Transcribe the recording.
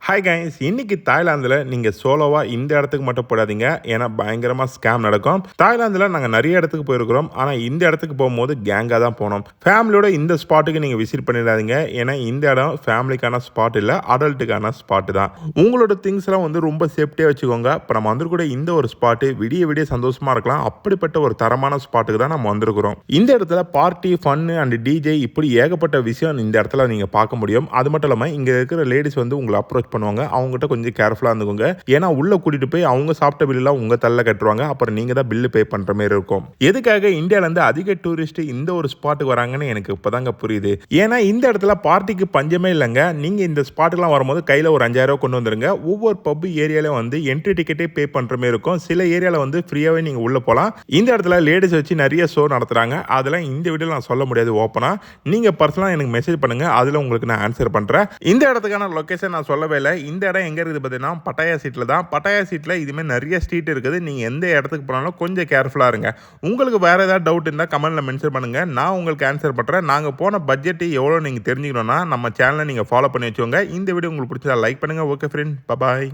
Hi guys, இன்னைக்கு தாய்லாந்தில் நீங்கள் சோலோவாக இந்த இடத்துக்கு மட்டும் போடாதீங்க. ஏன்னா பயங்கரமாக ஸ்கேம் நடக்கும். தாய்லாந்தில் நாங்கள் நிறைய இடத்துக்கு போயிருக்கிறோம். ஆனால் இந்த இடத்துக்கு போகும்போது கேங்காக தான் போனோம். ஃபேமிலியோட இந்த ஸ்பாட்டுக்கு நீங்கள் விசிட் பண்ணிடாதீங்க. ஏன்னா இந்த இடம் ஃபேமிலிக்கான ஸ்பாட் இல்லை, அடல்ட்டுக்கான ஸ்பாட்டு தான். உங்களோட திங்ஸ்லாம் வந்து ரொம்ப சேஃப்டியாக வச்சுக்கோங்க. இப்போ நம்ம வந்துருக்கூட இந்த ஒரு ஸ்பாட்டு விடிய விடிய சந்தோஷமாக இருக்கலாம். அப்படிப்பட்ட ஒரு தரமான ஸ்பாட்டுக்கு தான் நம்ம வந்திருக்கிறோம். இந்த இடத்துல பார்ட்டி, ஃபன்னு அண்ட் டிஜே இப்படி ஏகப்பட்ட விஷயம் இந்த இடத்துல நீங்கள் பார்க்க முடியும். அது மட்டும் இல்லாமல் இங்கே இருக்கிற லேடிஸ் வந்து உங்களை அப்ரோச் பண்ணுவாங்க. அவங்ககிட்ட கொஞ்சம் கேர்ஃபுல்லாக இருந்துக்கோங்க. ஏன்னா உள்ள கூட்டிட்டு போய் அவங்க சாப்பிட்ட பில்லாம் உங்க தள்ள கட்டுவாங்க. அப்புறம் நீங்க தான் பில்லு பே பண்ற மாதிரி இருக்கும். எதுக்காக இந்தியால இருந்து அதிக டூரிஸ்ட் இந்த ஒரு ஸ்பாட்டுக்கு வராங்கன்னு எனக்கு இப்பதாங்க புரியுது. ஏன்னா இந்த இடத்துல பார்ட்டிக்கு பஞ்சமே இல்லைங்க. நீங்க இந்த ஸ்பாட்டுக்குலாம் வரும்போது கையில ஒரு 5000 ரூபாய் கொண்டு வந்துருங்க. ஒவ்வொரு பப் ஏரியாலையும் வந்து என்ட்ரி டிக்கெட்டே பே பண்ற மாதிரி இருக்கும். சில ஏரியால வந்து ஃப்ரீயாவே நீங்க உள்ள போகலாம். இந்த இடத்துல லேடிஸ் வச்சு நிறைய ஷோ நடத்துறாங்க. அதெல்லாம் இந்த வீடியோ நான் சொல்ல முடியாது ஓப்பனா. நீங்க பர்சனலா எனக்கு மெசேஜ் பண்ணுங்க. அதுல உங்களுக்கு நான் ஆன்சர் பண்றேன். இந்த இடத்துக்கான லொகேஷன் நான் சொல்லவே இல்லை. இந்த இடம் எங்கே இருக்குது பார்த்தீங்கன்னா பட்டாயா சீட்டில் தான். பட்டாயா சீட்டில் இதுமாதிரி நிறைய ஸ்ட்ரீட் இருக்குது. நீங்கள் எந்த இடத்துக்கு போனாலும் கொஞ்சம் கேர்ஃபுல்லாக இருங்க. உங்களுக்கு வேறு ஏதாவது டவுட் இருந்தால் கமெண்ட்டில் மென்ஷன் பண்ணுங்கள். நான் உங்களுக்கு ஆன்சர் பண்ணுறேன். நாங்கள் போன பட்ஜெட்டு எவ்வளோ நீங்கள் தெரிஞ்சுக்கணுன்னா நம்ம சேனலை நீங்கள் ஃபாலோ பண்ணி வச்சுக்கோங்க. இந்த வீடியோ உங்களுக்கு பிடிச்சதா லைக் பண்ணுங்கள். ஓகே ஃப்ரெண்ட், பாய்.